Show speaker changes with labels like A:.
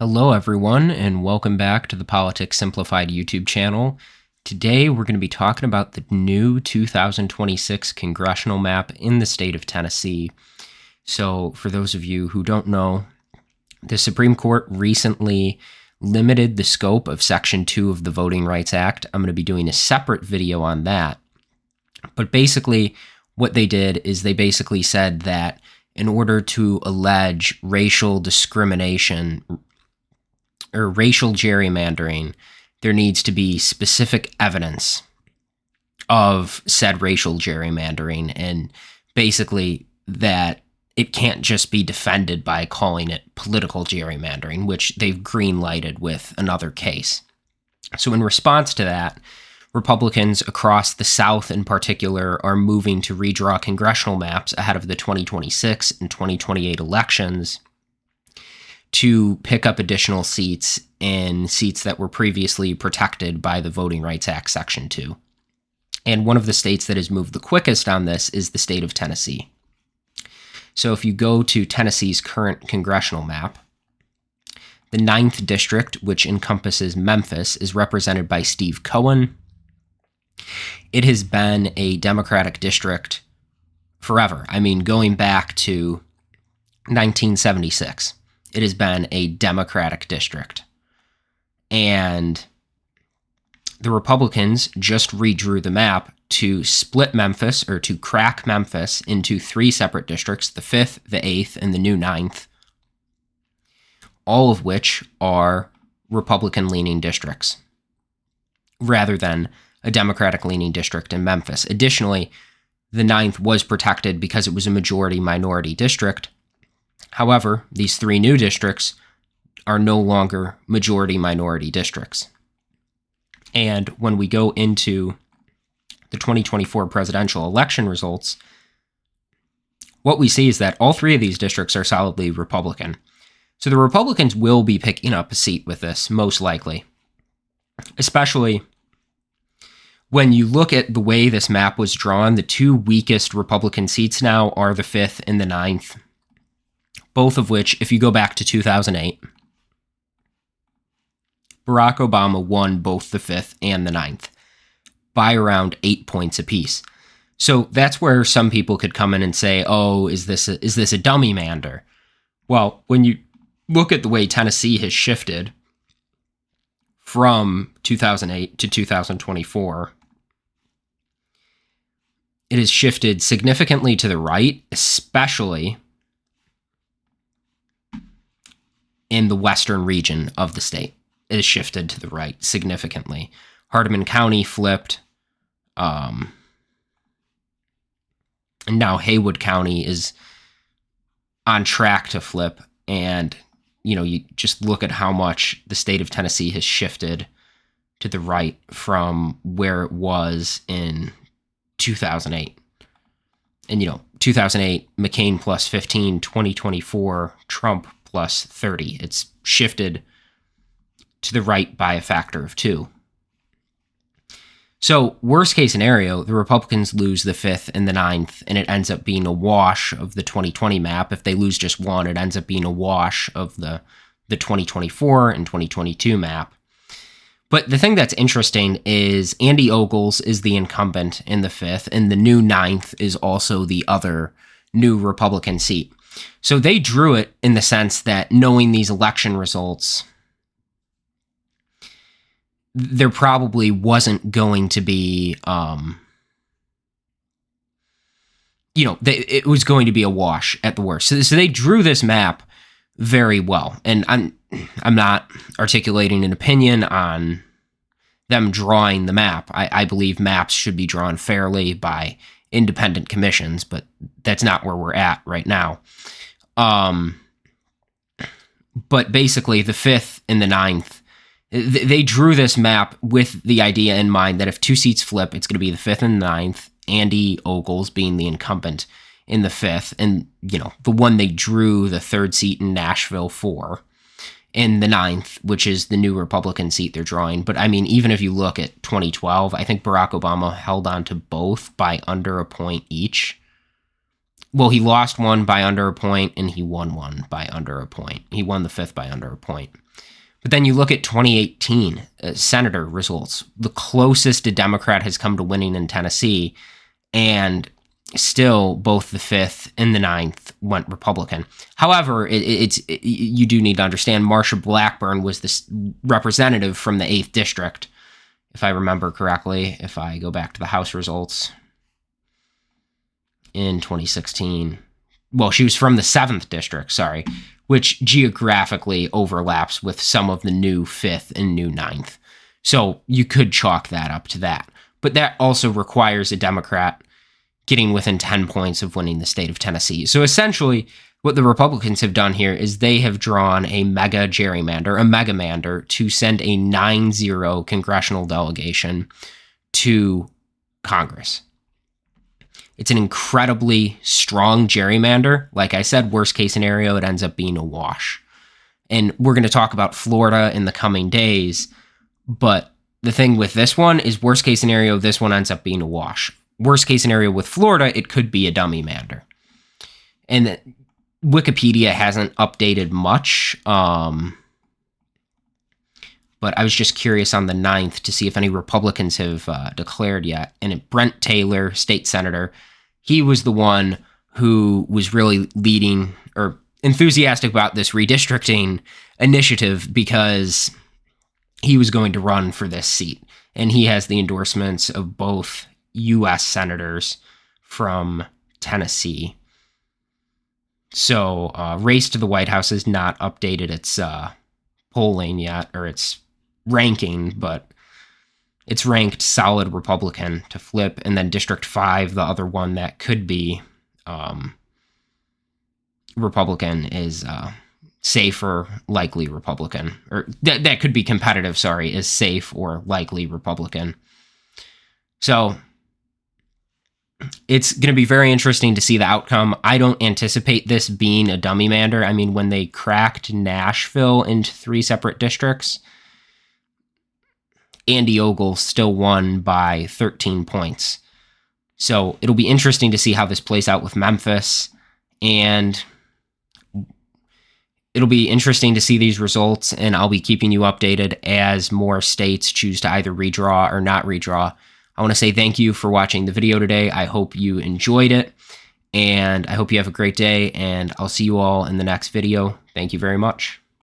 A: Hello, everyone, and welcome back to the Politics Simplified YouTube channel. Today, we're going to be talking about the new 2026 congressional map in the state of Tennessee. So, for those of you who don't know, the Supreme Court recently limited the scope of Section 2 of the Voting Rights Act. I'm going to be doing a separate video on that. But basically, what they did is they basically said that in order to allege racial discrimination or racial gerrymandering, there needs to be specific evidence of said racial gerrymandering, and basically that it can't just be defended by calling it political gerrymandering, which they've green-lighted with another case. So in response to that, Republicans across the South in particular are moving to redraw congressional maps ahead of the 2026 and 2028 elections to pick up additional seats in seats that were previously protected by the Voting Rights Act Section 2. And one of the states that has moved the quickest on this is the state of Tennessee. So if you go to Tennessee's current congressional map, the 9th district, which encompasses Memphis, is represented by Steve Cohen. It has been a Democratic district forever. I mean, going back to 1976. It has been a Democratic district. And the Republicans just redrew the map to split Memphis, or to crack Memphis into 3 separate districts, the 5th, the 8th, and the new 9th, all of which are Republican-leaning districts, rather than a Democratic-leaning district in Memphis. Additionally, the 9th was protected because it was a majority-minority district. However, these 3 new districts are no longer majority-minority districts. And when we go into the 2024 presidential election results, what we see is that all 3 of these districts are solidly Republican. So the Republicans will be picking up a seat with this, most likely. Especially when you look at the way this map was drawn, the 2 weakest Republican seats now are the 5th and the 9th. Both of which, if you go back to 2008, Barack Obama won both the 5th and the 9th by around 8 points apiece. So that's where some people could come in and say, oh, is this a dummy mander? Well, when you look at the way Tennessee has shifted from 2008 to 2024, it has shifted significantly to the right, especially in the western region of the state. It has shifted to the right significantly. Hardeman County flipped, and now Haywood County is on track to flip. And, you just look at how much the state of Tennessee has shifted to the right from where it was in 2008. And, 2008, McCain plus 15, 2024, Trump plus 30. It's shifted to the right by a factor of 2. So, worst case scenario, the Republicans lose the 5th and the 9th, and it ends up being a wash of the 2020 map. If they lose just one, it ends up being a wash of the 2024 and 2022 map. But the thing that's interesting is Andy Ogles is the incumbent in the 5th, and the new 9th is also the other new Republican seat. So they drew it in the sense that knowing these election results, there probably wasn't going to be, it was going to be a wash at the worst. So they drew this map very well. And I'm not articulating an opinion on them drawing the map. I believe maps should be drawn fairly by independent commissions, but that's not where we're at right now. But basically, the 5th and the 9th, they drew this map with the idea in mind that if 2 seats flip, it's going to be the 5th and 9th, Andy Ogles being the incumbent in the 5th, and, the one they drew the 3rd seat in Nashville for, in the 9th, which is the new Republican seat they're drawing. But, I mean, even if you look at 2012, I think Barack Obama held on to both by under a point each. well, he lost one by under a point, and he won one by under a point. He won the 5th by under a point. But then you look at 2018 senator results, the closest a Democrat has come to winning in Tennessee, and still both the 5th and the 9th went Republican. However, you do need to understand Marsha Blackburn was the representative from the 8th district, if I remember correctly, if I go back to the House results in 2016. Well, she was from the 7th district, sorry, which geographically overlaps with some of the new 5th and new 9th. So you could chalk that up to that. But that also requires a Democrat getting within 10 points of winning the state of Tennessee. So essentially, what the Republicans have done here is they have drawn a mega gerrymander, a megamander, to send a 9-0 congressional delegation to Congress. It's an incredibly strong gerrymander. Like I said, worst case scenario, it ends up being a wash. And we're going to talk about Florida in the coming days. But the thing with this one is worst case scenario, this one ends up being a wash. Worst case scenario with Florida, it could be a dummy mander. And Wikipedia hasn't updated much. But I was just curious on the 9th to see if any Republicans have declared yet. And Brent Taylor, state senator, he was the one who was really leading or enthusiastic about this redistricting initiative because he was going to run for this seat. And he has the endorsements of both U.S. senators from Tennessee. So Race to the White House has not updated its polling yet, or its ranking, but it's ranked solid Republican to flip. And then District 5, the other one that could be Republican, is safe or likely Republican. Or that could be competitive, sorry, is safe or likely Republican. So it's going to be very interesting to see the outcome. I don't anticipate this being a dummy mander. I mean, when they cracked Nashville into 3 separate districts, Andy Ogle still won by 13 points. So it'll be interesting to see how this plays out with Memphis, and it'll be interesting to see these results, and I'll be keeping you updated as more states choose to either redraw or not redraw. I want to say thank you for watching the video today. I hope you enjoyed it, and I hope you have a great day, and I'll see you all in the next video. Thank you very much.